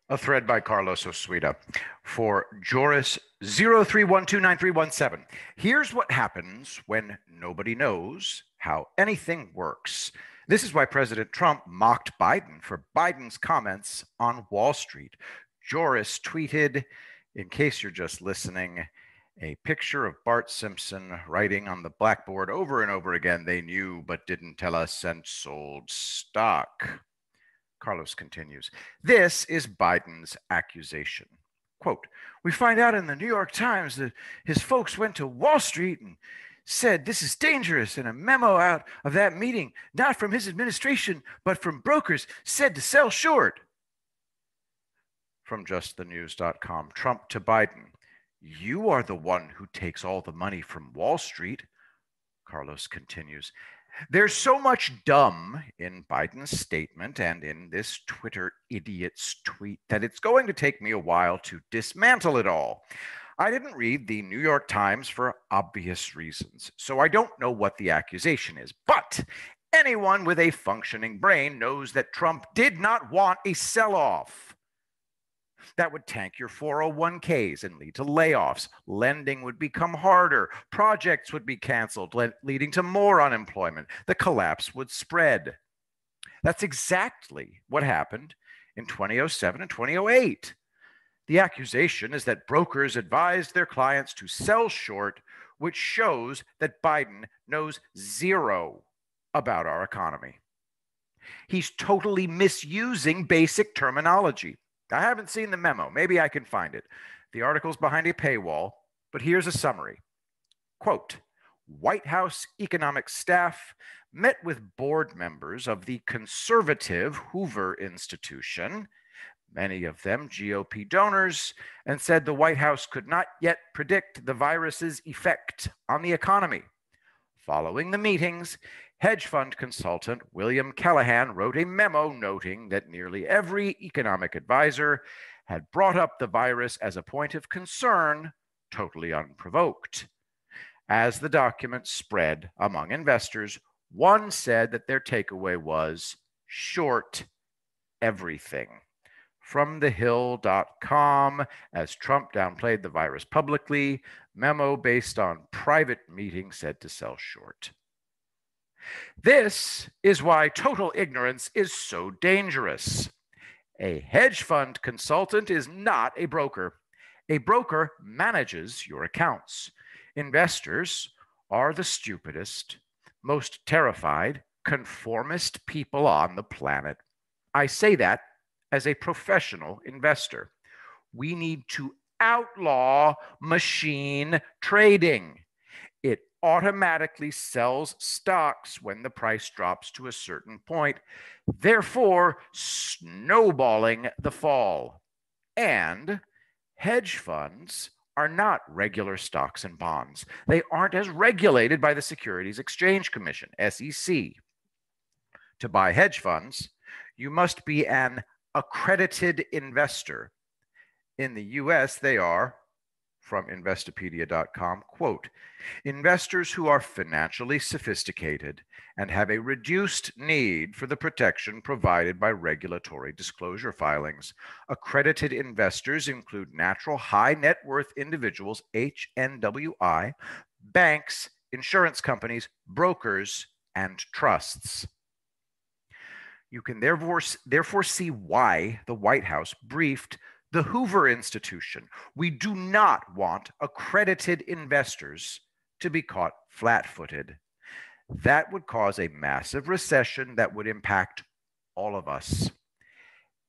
A thread by Carlos Osuita for Joris 03129317. Here's what happens when nobody knows how anything works. This is why President Trump mocked Biden for Biden's comments on Wall Street. Joris tweeted, in case you're just listening, a picture of Bart Simpson writing on the blackboard over and over again, they knew but didn't tell us and sold stock. Carlos continues, this is Biden's accusation. Quote, we find out in the New York Times that his folks went to Wall Street and said this is dangerous, and a memo out of that meeting, not from his administration, but from brokers, said to sell short. From justthenews.com, Trump to Biden, you are the one who takes all the money from Wall Street. Carlos continues, there's so much dumb in Biden's statement and in this Twitter idiot's tweet that it's going to take me a while to dismantle it all. I didn't read the New York Times for obvious reasons, so I don't know what the accusation is. But anyone with a functioning brain knows that Trump did not want a sell-off. That would tank your 401ks and lead to layoffs. Lending would become harder. Projects would be canceled, leading to more unemployment. The collapse would spread. That's exactly what happened in 2007 and 2008. The accusation is that brokers advised their clients to sell short, which shows that Biden knows zero about our economy. He's totally misusing basic terminology. I haven't seen the memo. Maybe I can find it. The article's behind a paywall, but here's a summary. Quote, White House economic staff met with board members of the conservative Hoover Institution, many of them GOP donors, and said the White House could not yet predict the virus's effect on the economy. Following the meetings, hedge fund consultant William Callahan wrote a memo noting that nearly every economic advisor had brought up the virus as a point of concern, totally unprovoked. As the document spread among investors, one said that their takeaway was short everything. From thehill.com, as Trump downplayed the virus publicly, memo based on private meetings said to sell short. This is why total ignorance is so dangerous. A hedge fund consultant is not a broker. A broker manages your accounts. Investors are the stupidest, most terrified, conformist people on the planet. I say that as a professional investor. We need to outlaw machine trading. It automatically sells stocks when the price drops to a certain point, therefore snowballing the fall. And hedge funds are not regular stocks and bonds. They aren't as regulated by the Securities Exchange Commission, SEC. To buy hedge funds, you must be an accredited investor. In the US, they are, from Investopedia.com, quote, investors who are financially sophisticated and have a reduced need for the protection provided by regulatory disclosure filings. Accredited investors include natural high net worth individuals, HNWI, banks, insurance companies, brokers, and trusts. You can therefore see why the White House briefed the Hoover Institution. We do not want accredited investors to be caught flat-footed. That would cause a massive recession that would impact all of us.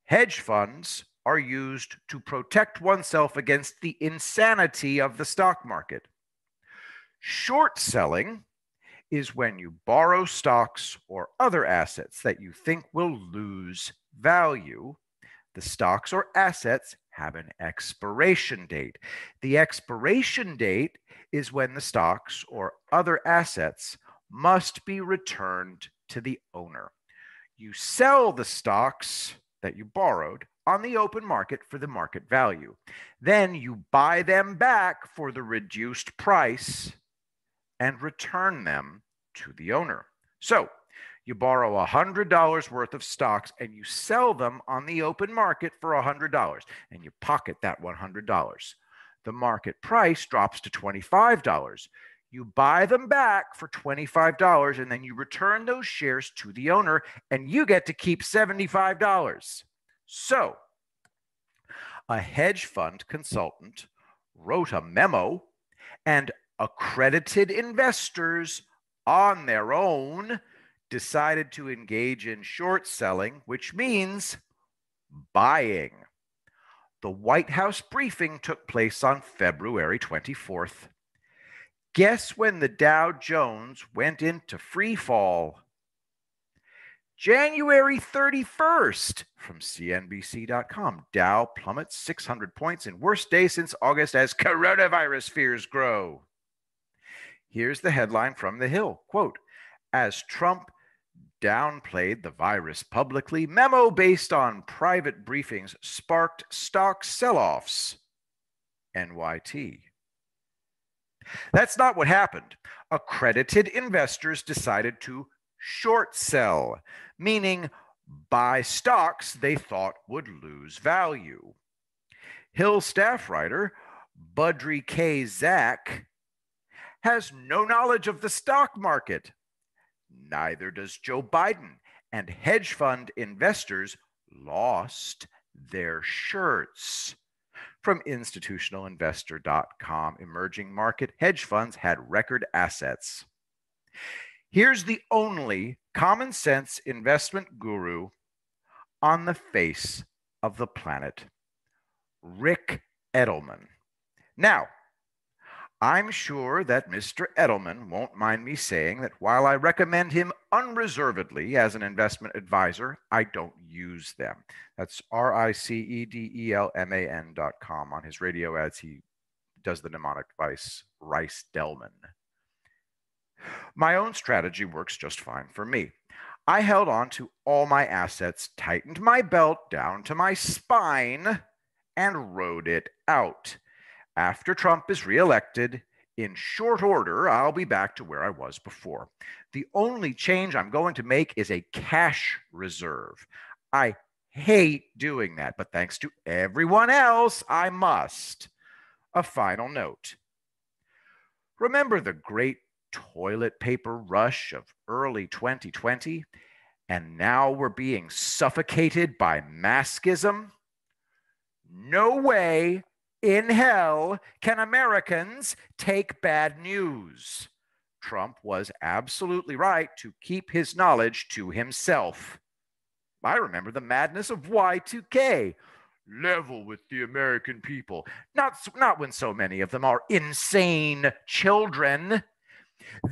Hedge funds are used to protect oneself against the insanity of the stock market. Short selling is when you borrow stocks or other assets that you think will lose value. The stocks or assets have an expiration date. The expiration date is when the stocks or other assets must be returned to the owner. You sell the stocks that you borrowed on the open market for the market value. Then you buy them back for the reduced price and return them to the owner. So You borrow $100 worth of stocks and you sell them on the open market for $100 and you pocket that $100. The market price drops to $25. You buy them back for $25 and then you return those shares to the owner and you get to keep $75. So, a hedge fund consultant wrote a memo and accredited investors on their own decided to engage in short selling, which means buying. The White House briefing took place on February 24th. Guess when the Dow Jones went into free fall? January 31st from CNBC.com. Dow plummets 600 points in worst day since August as coronavirus fears grow. Here's the headline from The Hill. Quote, as Trump downplayed the virus publicly, memo based on private briefings sparked stock sell-offs. NYT. That's not what happened. Accredited investors decided to short sell, meaning buy stocks they thought would lose value. Hill staff writer Budry K. Zach has no knowledge of the stock market. Neither does Joe Biden, and hedge fund investors lost their shirts. From institutionalinvestor.com, emerging market hedge funds had record assets. Here's the only common sense investment guru on the face of the planet, Rick Edelman. Now, I'm sure that Mr. Edelman won't mind me saying that while I recommend him unreservedly as an investment advisor, I don't use them. That's RICEDELMAN.com. On his radio ads, he does the mnemonic device Rice Delman. My own strategy works just fine for me. I held on to all my assets, tightened my belt down to my spine, and rode it out. After Trump is reelected, in short order, I'll be back to where I was before. The only change I'm going to make is a cash reserve. I hate doing that, but thanks to everyone else, I must. A final note. Remember the great toilet paper rush of early 2020? And now we're being suffocated by maskism? No way in hell can Americans take bad news. Trump was absolutely right to keep his knowledge to himself. I remember the madness of Y2K. Level with the American people. Not when so many of them are insane children.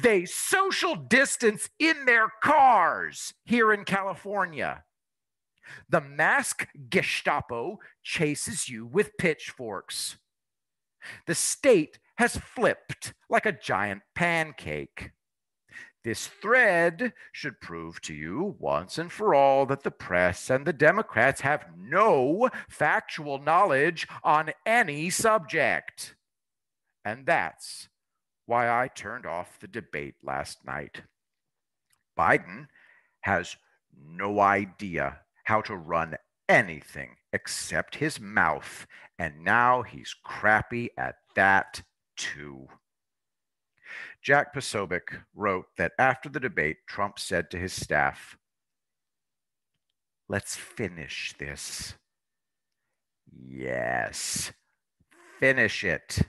They social distance in their cars here in California. The mask Gestapo chases you with pitchforks. The state has flipped like a giant pancake. This thread should prove to you once and for all that the press and the Democrats have no factual knowledge on any subject. And that's why I turned off the debate last night. Biden has no idea how to run anything except his mouth, and now he's crappy at that too. Jack Posobiec wrote that after the debate, Trump said to his staff, "Let's finish this." Yes, finish it.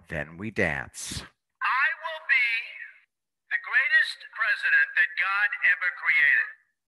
Then we dance. I will be the greatest president that God ever created.